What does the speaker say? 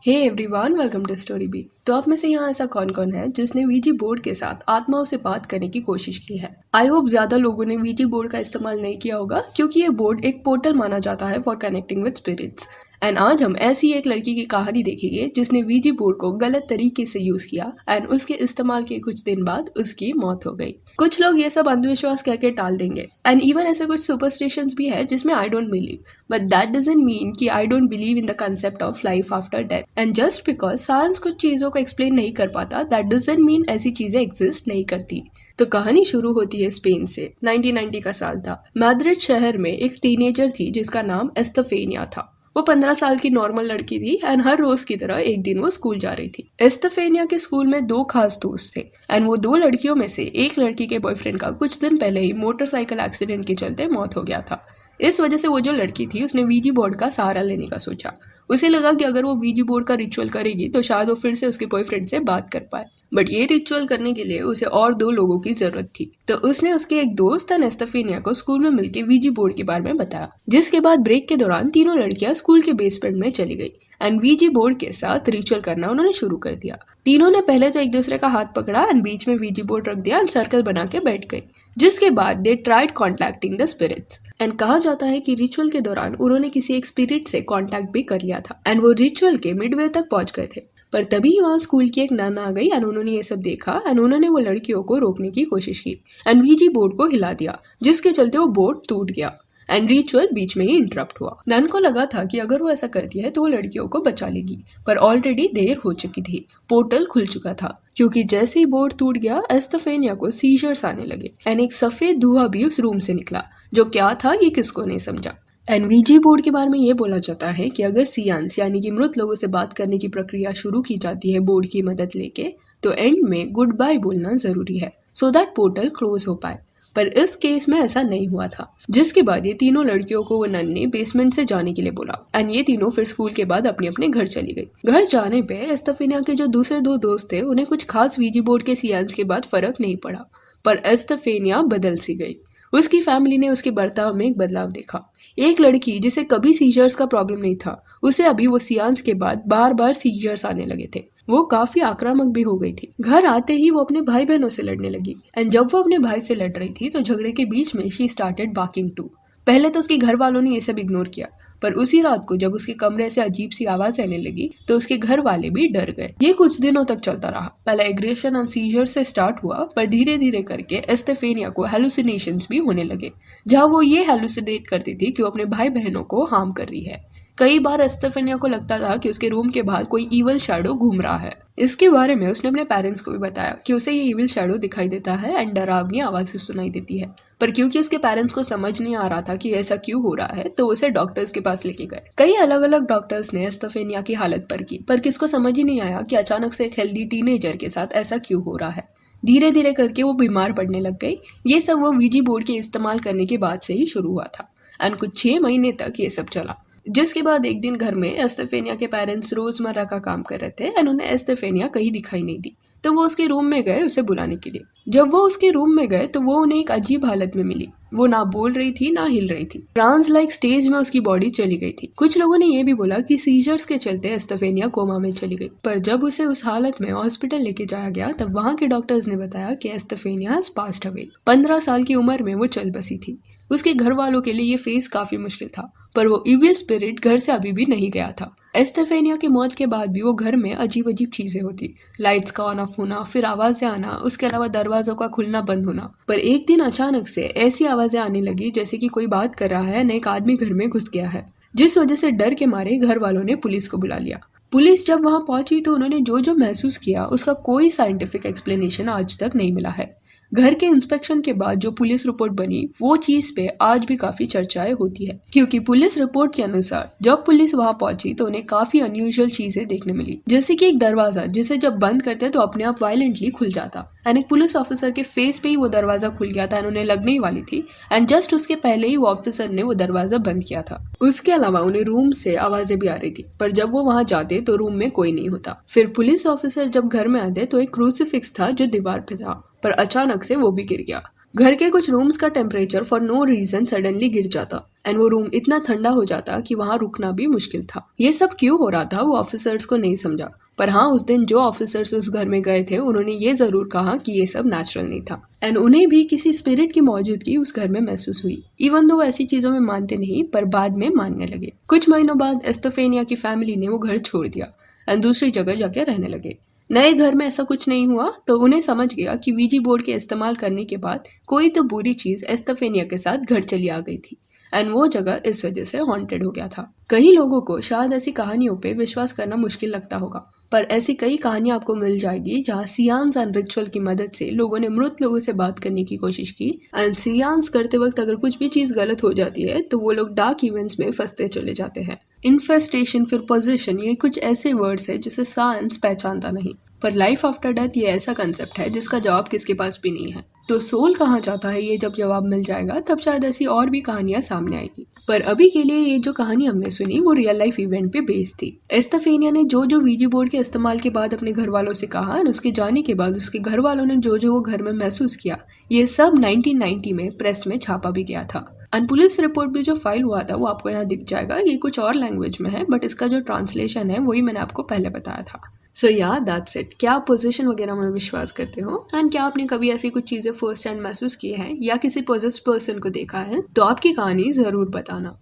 Hey everyone, welcome to story B. तो आप में से यहाँ ऐसा कौन कौन है जिसने वीजी बोर्ड के साथ आत्माओं से बात करने की कोशिश की है। आई होप ज्यादा लोगों ने वीजी बोर्ड का इस्तेमाल नहीं किया होगा क्योंकि ये बोर्ड एक पोर्टल माना जाता है for connecting with spirits. And आज हम ऐसी एक लड़की की कहानी देखेंगे जिसने वीजी बोर्ड को गलत तरीके से यूज किया एंड उसके इस्तेमाल के कुछ दिन बाद उसकी मौत हो गई। कुछ लोग ये सब अंधविश्वास कह के टाल देंगे एंड इवन ऐसे कुछ सुपरस्टिशंस भी है जिसमें I don't believe, but that doesn't mean कि I don't believe in the concept of life after death. And just because science कुछ चीजों को एक्सप्लेन नहीं कर पाता दैट डजंट मीन ऐसी चीजें एग्जिस्ट नहीं करती। तो कहानी शुरू होती है स्पेन से। 1990 का साल था। मैड्रिड शहर में एक टीनेजर थी जिसका नाम एस्तेफेनिया था। वो 15 साल की नॉर्मल लड़की थी एंड हर रोज की तरह एक दिन वो स्कूल जा रही थी। एस्तेफेनिया के स्कूल में दो खास दोस्त थे एंड वो दो लड़कियों में से एक लड़की के बॉयफ्रेंड का कुछ दिन पहले ही मोटरसाइकिल एक्सीडेंट के चलते मौत हो गया था। इस वजह से वो जो लड़की थी उसने वीजी बोर्ड का सहारा लेने का सोचा। उसे लगा कि अगर वो वीजी बोर्ड का रिचुअल करेगी तो शायद वो फिर से उसके बॉयफ्रेंड से बात कर पाए, बट ये रिचुअल करने के लिए उसे और दो लोगों की जरूरत थी। तो उसने उसके एक दोस्त एस्तेफेनिया को स्कूल में मिलकर वीजी बोर्ड के बारे में बताया, जिसके बाद ब्रेक के दौरान तीनों लड़कियां स्कूल के बेसमेंट में चली गई एंड वीजी बोर्ड के साथ रिचुअल करना उन्होंने शुरू कर दिया। तीनों ने पहले तो एक दूसरे का हाथ पकड़ा एंड बीच में वीजी बोर्ड रख दिया एंड सर्कल बना के बैठ गई, जिसके बाद they tried contacting the spirits. And कहा जाता है कि रिचुअल के दौरान उन्होंने किसी एक स्पिरिट से कॉन्टैक्ट भी कर लिया था एंड वो रिचुअल के मिडवे तक पहुंच गए थे। पर तभी वहाँ स्कूल की एक नन आ गई एंड उन्होंने ये सब देखा एंड उन्होंने वो लड़कियों को रोकने की कोशिश की एंड वीजी बोर्ड को हिला दिया, जिसके चलते वो बोर्ड टूट गया एंड रिचुअल बीच में ही इंटरप्ट हुआ। नन को लगा था कि अगर वो ऐसा करती है तो वो लड़कियों को बचा लेगी, पर ऑलरेडी देर हो चुकी थी। पोर्टल खुल चुका था क्योंकि जैसे ही बोर्ड टूट गया एस्तेफेनिया को सीजर्स आने लगे एंड एक सफेद धुआं भी उस रूम से निकला। जो क्या था ये किसको नहीं समझा। एंड वीजी बोर्ड के बारे में ये बोला जाता है कि अगर सियांस यानी कि मृत लोगों से बात करने की प्रक्रिया शुरू की जाती है बोर्ड की मदद लेके, तो एंड में गुड बाय बोलना जरूरी है सो दैट पोर्टल क्लोज हो पाए। पर इस केस में ऐसा नहीं हुआ था, जिसके बाद ये तीनों लड़कियों को वो नन ने बेसमेंट से जाने के लिए बोला एंड ये तीनों फिर स्कूल के बाद अपने अपने घर चली गई। घर जाने पे एस्तेफेनिया के जो दूसरे दो दोस्त थे उन्हें कुछ खास वीजी बोर्ड के सियांस के बाद फर्क नहीं पड़ा, पर एस्तेफेनिया बदल सी गई। उसकी फैमिली ने उसके बर्ताव में एक बदलाव देखा। एक लड़की जिसे कभी सीजर्स का प्रॉब्लम नहीं था, उसे अभी वो सियांस के बाद बार बार सीजर्स आने लगे थे। वो काफी आक्रामक भी हो गई थी। घर आते ही वो अपने भाई बहनों से लड़ने लगी एंड जब वो अपने भाई से लड़ रही थी तो झगड़े के बीच में शी स्टार्टेड बार्किंग टू। पहले तो उसके घर वालों ने ये सब इग्नोर किया, पर उसी रात को जब उसके कमरे से अजीब सी आवाज आने लगी तो उसके घर वाले भी डर गए। ये कुछ दिनों तक चलता रहा। पहले एग्रेशन एंड सीजर से स्टार्ट हुआ, पर धीरे धीरे करके एस्तेफेनिया को हेलुसिनेशंस भी होने लगे, जहाँ वो ये हेलुसिनेट करती थी कि वो अपने भाई बहनों को हार्म कर रही है। कई बार एस्तेफेनिया को लगता था कि उसके रूम के बाहर कोई इविल शैडो घूम रहा है। इसके बारे में उसने अपने पेरेंट्स को भी बताया कि उसे ये इविल शैडो दिखाई देता है एंड डरावनी आवाजें सुनाई देती है। पर क्योंकि उसके पेरेंट्स को समझ नहीं आ रहा था कि ऐसा क्यों हो रहा है, तो उसे डॉक्टर्स के पास लेके गए। कई अलग अलग डॉक्टर्स ने एस्तेफेनिया की हालत पर की, पर किसको समझ ही नहीं आया कि अचानक से एक हेल्दी टीनेजर के साथ ऐसा क्यों हो रहा है। धीरे धीरे करके वो बीमार पड़ने लग गई। ये सब वो वीजी बोर्ड के इस्तेमाल करने के बाद से ही शुरू हुआ था एंड कुछ 6 महीने तक ये सब चला। जिसके बाद एक दिन घर में एस्तेफेनिया के पेरेंट्स रोजमर्रा का काम कर रहे थे एंड उन्हें एस्तेफेनिया कहीं दिखाई नहीं दी, तो वो उसके रूम में गए उसे बुलाने के लिए। जब वो उसके रूम में गए तो वो उन्हें एक अजीब हालत में मिली। वो ना बोल रही थी ना हिल रही थी। ट्रांस लाइक स्टेज में उसकी बॉडी चली गई थी। कुछ लोगों ने ये भी बोला कि सीजर्स के चलते एस्तेफेनिया कोमा में चली गई, पर जब उसे उस हालत में हॉस्पिटल लेके जाया गया तब वहाँ के डॉक्टर्स ने बताया कि एस्तेफेनिया हैज पास्ड अवे। 15 साल की उम्र में वो चल बसी थी। उसके घर वालों के लिए ये फेस काफी मुश्किल था, पर वो इविल स्पिरिट घर से अभी भी नहीं गया था। एस्तेफेनिया की मौत के बाद भी वो घर में अजीब अजीब चीजें होती, लाइट्स का ऑन ऑफ होना, फिर आवाजें आना, उसके अलावा दरवाजों का खुलना बंद होना। पर एक दिन अचानक से ऐसी आवाजें आने लगी जैसे कि कोई बात कर रहा है, एक आदमी घर में घुस गया है, जिस वजह से डर के मारे घर वालों ने पुलिस को बुला लिया। पुलिस जब वहां पहुंची तो उन्होंने जो जो महसूस किया उसका कोई साइंटिफिक एक्सप्लेनेशन आज तक नहीं मिला है। घर के इंस्पेक्शन के बाद जो पुलिस रिपोर्ट बनी वो चीज पे आज भी काफी चर्चाएं होती है, क्योंकि पुलिस रिपोर्ट के अनुसार जब पुलिस वहां पहुंची तो उन्हें काफी अनयूजुअल चीजें देखने मिली, जैसे कि एक दरवाजा जिसे जब बंद करते तो अपने आप वायलेंटली खुल जाता एंड एक पुलिस ऑफिसर के फेस पे ही वो दरवाजा खुल गया था एंड उन्हें लगने ही वाली थी एंड जस्ट उसके पहले ही वो ऑफिसर ने वो दरवाजा बंद किया था। उसके अलावा उन्हें रूम से आवाजें भी आ रही थी, पर जब वो वहां जाते तो रूम में कोई नहीं होता। फिर पुलिस ऑफिसर जब घर में आते तो एक क्रूसीफिक्स था जो दीवार पे था, पर अचानक से वो भी गिर गया। घर के कुछ रूम्स का temperature for no reason suddenly गिर जाता एंड वो रूम इतना ठंडा हो जाता कि वहां रुकना भी मुश्किल था। ये सब क्यों हो रहा था वो ऑफिसर्स को नहीं समझा, पर हाँ उस दिन जो ऑफिसर्स उस घर में गए थे उन्होंने ये जरूर कहा कि ये सब नेचुरल नहीं था एंड उन्हें भी किसी स्पिरिट की मौजूदगी उस घर में महसूस हुई। इवन दो वो ऐसी चीजों में मानते नहीं पर बाद में मानने लगे। कुछ महीनों बाद एस्तेफेनिया की फैमिली ने वो घर छोड़ दिया एंड दूसरी जगह जाके रहने लगे। नए घर में ऐसा कुछ नहीं हुआ तो उन्हें समझ गया कि वीजी बोर्ड के इस्तेमाल करने के बाद कोई तो बुरी चीज एस्तेफेनिया के साथ घर चली आ गई थी एंड वो जगह इस वजह से हॉन्टेड हो गया था। कई लोगों को शायद ऐसी कहानियों पे विश्वास करना मुश्किल लगता होगा, पर ऐसी कई कहानियां आपको मिल जाएगी जहाँ सियांस एंड रिचुअल की मदद से लोगों ने मृत लोगों से बात करने की कोशिश की एंड सियांस करते वक्त अगर कुछ भी चीज गलत हो जाती है तो वो लोग डार्क इवेंट्स में फंसते चले जाते हैं। इन्फेस्टेशन फिर पोजीशन ये कुछ ऐसे वर्ड्स है जिसे साइंस पहचानता नहीं, पर लाइफ आफ्टर डेथ ये ऐसा कंसेप्ट है जिसका जवाब किसके पास भी नहीं है। तो सोल कहाँ जाता है ये जब जवाब मिल जाएगा तब शायद ऐसी और भी कहानियां सामने आएगी, पर अभी के लिए ये जो कहानी हमने सुनी वो रियल लाइफ इवेंट पे बेस्ड थी। एस्तेफेनिया ने जो जो वीजी बोर्ड के इस्तेमाल के बाद अपने घर वालों से कहा और उसके जाने के बाद उसके घर वालों ने जो जो वो घर में महसूस किया ये सब 1990 में प्रेस में छापा भी गया था। एंड पुलिस रिपोर्ट भी जो फाइल हुआ था वो आपको यहाँ दिख जाएगा। ये कुछ और लैंग्वेज में है बट इसका जो ट्रांसलेशन है वही मैंने आपको पहले बताया था। सो या दैट्स इट। क्या आप पोजीशन वगैरह में विश्वास करते हो एंड क्या आपने कभी ऐसी कुछ चीजें फर्स्ट हैंड महसूस की है या किसी पोजेस्ड पर्सन को देखा है? तो आपकी कहानी जरूर बताना।